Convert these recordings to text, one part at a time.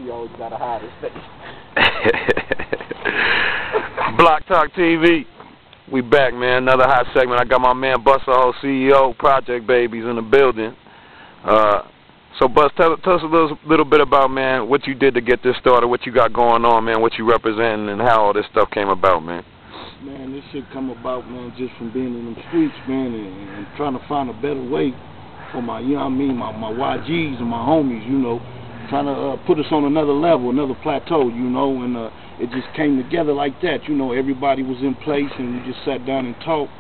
He always gotta hide his face. Block Talk TV. We back, man. Another hot segment. I got my man Buster, CEO, Projectbabies in the building. So, Buzz, tell us a little bit about, man, what you did to get this started, what you got going on, man, what you representing, and how all this stuff came about, man. Man, this shit come about, man, just from being in the streets, man, and trying to find a better way for my, you know what I mean, my YGs and my homies, you know, trying to put us on another level, another plateau, you know, and it just came together like that, you know. Everybody was in place, and we just sat down and talked,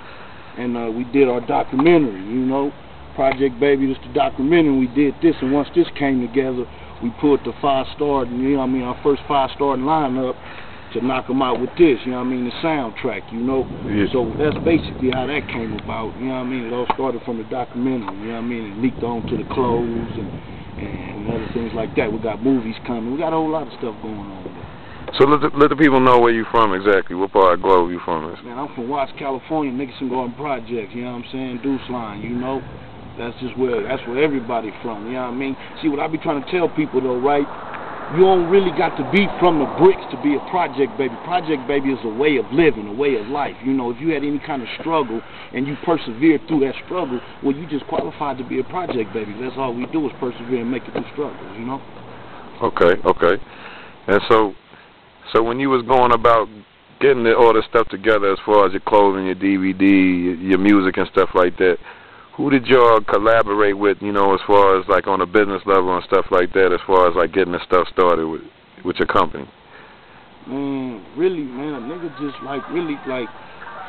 and we did our documentary, you know. Projectbabies, this the documentary. We did this, and once this came together, we put the 5-star, you know what I mean, our first 5-star lineup to knock them out with this, you know what I mean, the soundtrack, you know. Yeah. So that's basically how that came about, you know what I mean. It all started from the documentary, you know what I mean. It leaked on to the clothes and other things like that. We got movies coming. We got a whole lot of stuff going on. So let the people know where you from exactly. What part of the globe you from? Man, I'm from Watts, California, Nickerson Garden Projects, you know what I'm saying, Deuce Line, you know. That's where everybody from, you know what I mean? See, what I be trying to tell people, though, right? You don't really got to be from the bricks to be a project baby. Project baby is a way of living, a way of life. You know, if you had any kind of struggle and you persevered through that struggle, well, you just qualified to be a project baby. That's all we do is persevere and make it through struggles, you know? Okay. And so when you was going about getting all this stuff together as far as your clothing, your DVD, your music and stuff like that, who did y'all collaborate with, you know, as far as like on a business level and stuff like that, as far as like getting the stuff started with your company? Man, really, man, a nigga just really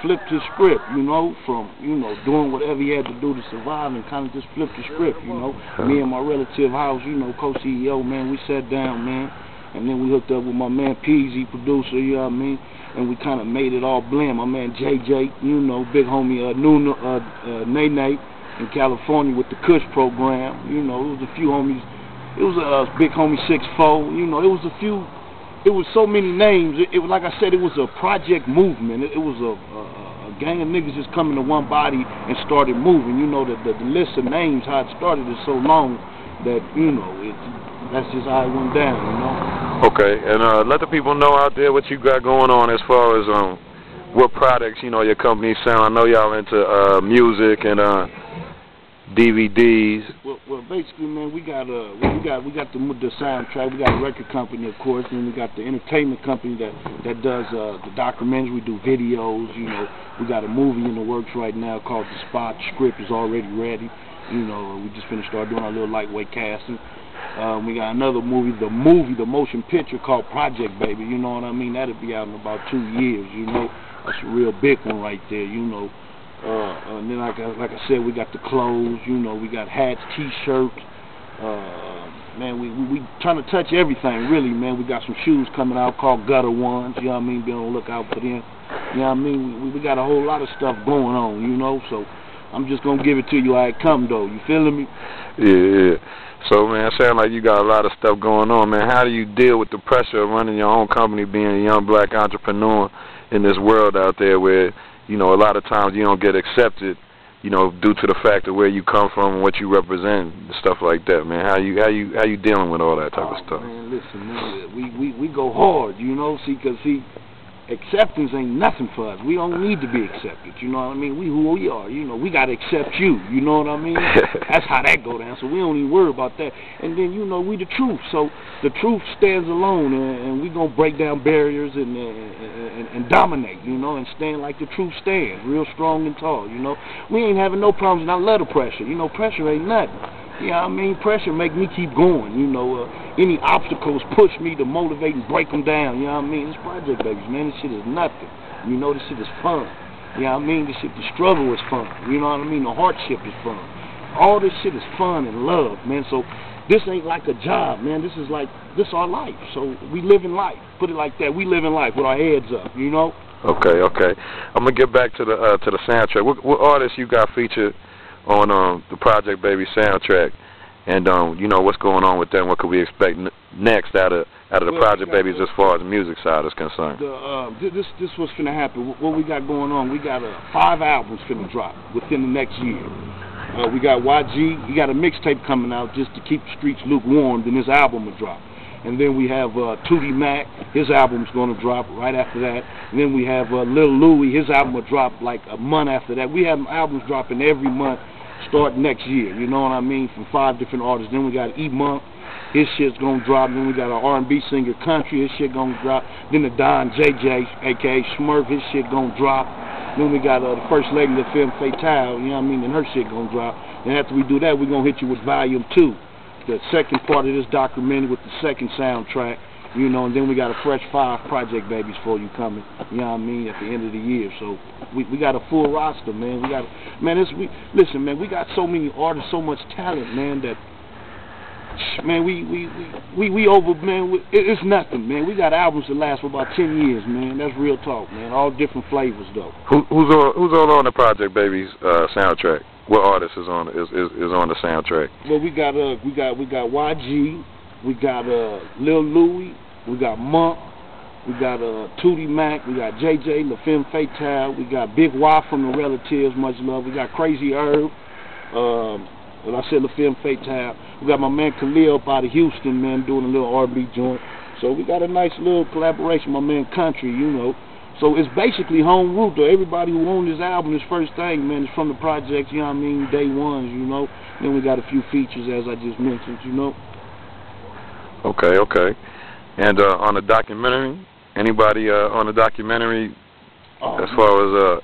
flipped his script, you know, from, you know, doing whatever he had to do to survive and kind of just flipped the script, you know. Me and my relative House, you know, co-CEO, man, we sat down, man, and then we hooked up with my man Peasy, producer, you know what I mean, and we kind of made it all blend. My man JJ, you know, big homie Nene in California with the Kush program, you know, it was a few homies. It was a big homie 6'4", you know, it was a few. It was so many names. It was, like I said, it was a project movement. It was a gang of niggas just coming to one body and started moving. You know, the list of names, how it started is so long that, you know, that's just how it went down, you know. Okay, and let the people know out there what you got going on as far as what products, you know, your company sound. I know y'all into music and DVDs. Well, basically, man, we got the soundtrack. We got a record company, of course, and we got the entertainment company that does the documentaries. We do videos. You know, we got a movie in the works right now called The Spot. The script is already ready. You know, we just finished doing our little lightweight casting. We got another movie, the motion picture called Projectbabies. You know what I mean? That'll be out in about 2 years. You know, that's a real big one right there. You know. And then, like I said, we got the clothes, you know, we got hats, T-shirts. Man, we trying to touch everything, really, man. We got some shoes coming out called Gutter Ones, you know what I mean? Be on the lookout for them. You know what I mean? We got a whole lot of stuff going on, you know, so I'm just going to give it to you how it come, though. You feeling me? Yeah. So, man, it sounds like you got a lot of stuff going on, man. How do you deal with the pressure of running your own company, being a young black entrepreneur in this world out there where, you know, a lot of times you don't get accepted, you know, due to the fact of where you come from and what you represent, and stuff like that, man. How you dealing with all that type of stuff? Man, listen, man, we go hard, you know, because acceptance ain't nothing for us. We don't need to be accepted, you know what I mean? We who we are, you know, we got to accept you, you know what I mean? That's how that go down, so we don't even worry about that. And then, you know, we the truth, so the truth stands alone, and we going to break down barriers and dominate, you know, and stand like the truth stands, real strong and tall, you know? We ain't having no problems, and I love the pressure, you know, pressure ain't nothing. You know what I mean? Pressure make me keep going, you know. Any obstacles push me to motivate and break them down, you know what I mean? This Projectbabies, man, this shit is nothing. You know, this shit is fun. You know what I mean? This shit, the struggle is fun. You know what I mean? The hardship is fun. All this shit is fun and love, man. So this ain't like a job, man. This is our life. So we live in life. Put it like that. We live in life with our heads up, you know? Okay. I'm going to get back to the soundtrack. What artists you got featured on the Projectbabies soundtrack, and you know, what's going on with them? What could we expect next out of the Projectbabies as far as the music side is concerned? This what's finna happen. What we got going on? We got 5 albums finna drop within the next year. We got YG. He got a mixtape coming out just to keep the streets lukewarm. Then this album will drop. And then we have Tootie Mac, his album's going to drop right after that. And then we have Lil Louie, his album will drop like a month after that. We have albums dropping every month start next year, you know what I mean, from 5 different artists. Then we got E-Monk, his shit's going to drop. Then we got an R&B singer, Country, his shit going to drop. Then the Don JJ, a.k.a. Smurf, his shit going to drop. Then we got the First Lady of Film Fatale, you know what I mean, and her shit going to drop. And after we do that, we're going to hit you with Volume 2, the second part of this documentary with the second soundtrack, you know, and then we got a fresh 5 Projectbabies for you coming, you know what I mean, at the end of the year. So we got a full roster, man. We got, man, listen, man, we got so many artists, so much talent, man, that, man, we over, man, it's nothing, man. We got albums that last for about 10 years, man. That's real talk, man. All different flavors, though. Who's all on the Projectbabies soundtrack? What artist is on the soundtrack? Well, we got YG, we got Lil Louie, we got Monk, we got Tootie Mac, we got JJ, La Femme Fatale, we got Big Y from the Relatives, much love. We got Crazy Herb, well, I said La Femme Fatale. We got my man Khalil up out of Houston, man, doing a little R&B joint. So we got a nice little collaboration, my man Country, you know. So it's basically home root, though. Everybody who owned this album, this first thing, man, is from the projects, you know what I mean, day ones, you know. Then we got a few features, as I just mentioned, you know. Okay, okay. And on the documentary, anybody on the documentary as far as...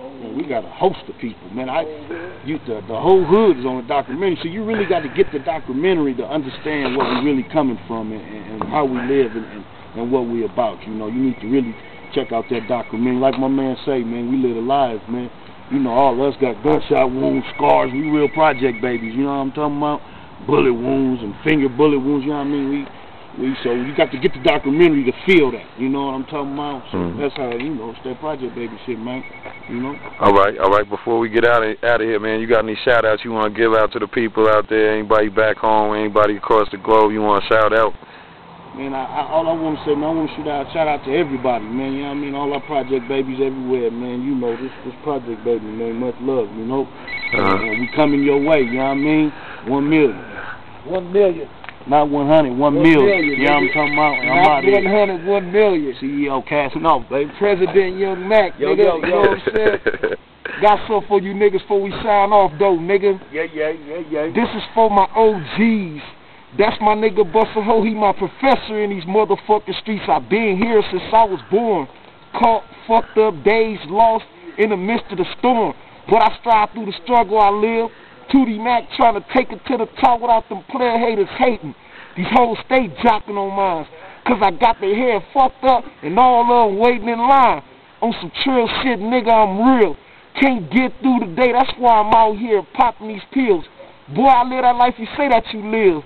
Man, we got a host of people, man. The whole hood is on the documentary, so you really got to get the documentary to understand where we're really coming from and how we live and what we're about, you know. You need to really check out that documentary. Like my man say, man, we live a life, man. You know, all of us got gunshot wounds, scars. We real Projectbabies, you know what I'm talking about? Bullet wounds and finger bullet wounds, you know what I mean? So you got to get the documentary to feel that, you know what I'm talking about? So that's how, you know, it's that Projectbaby shit, man, you know? All right. Before we get out of here, man, you got any shout-outs you want to give out to the people out there, anybody back home, anybody across the globe you want to shout out? Man, all I want to say, man, I want to shout out to everybody, man, you know what I mean? All our Projectbabies everywhere, man, you know, this Projectbaby, man, much love, you know? And we coming your way, you know what I mean? 1 million. 1 million. Not 100, 1 million. Yeah, I'm talking about. I'm out here. 100, 1 million. CEO casting off, baby. President Young Mac, nigga. You know what I'm saying? Got something for you niggas before we sign off, though, nigga. Yeah. This is for my OGs. That's my nigga Buster Ho. He my professor in these motherfucking streets. I've been here since I was born. Caught, fucked up, days lost in the midst of the storm. But I strive through the struggle I live. Tootie Mac trying to take it to the top without them player haters hating. These hoes stay jocking on mine, cause I got their hair fucked up and all of them waiting in line. On some trill shit, nigga, I'm real. Can't get through the day, that's why I'm out here popping these pills. Boy, I live that life you say that you live.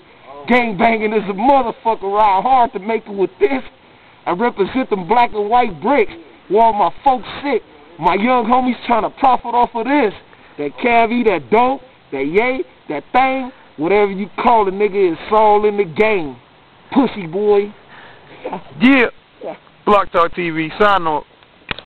Gang banging is a motherfucker, ride hard to make it with this. I represent them black and white bricks, where all my folks sick. My young homies trying to profit off of this. That cavi, that dope, that yay, that thing, whatever you call it, nigga, it's all in the game. Pussy boy. Yeah. Block Talk TV, sign off.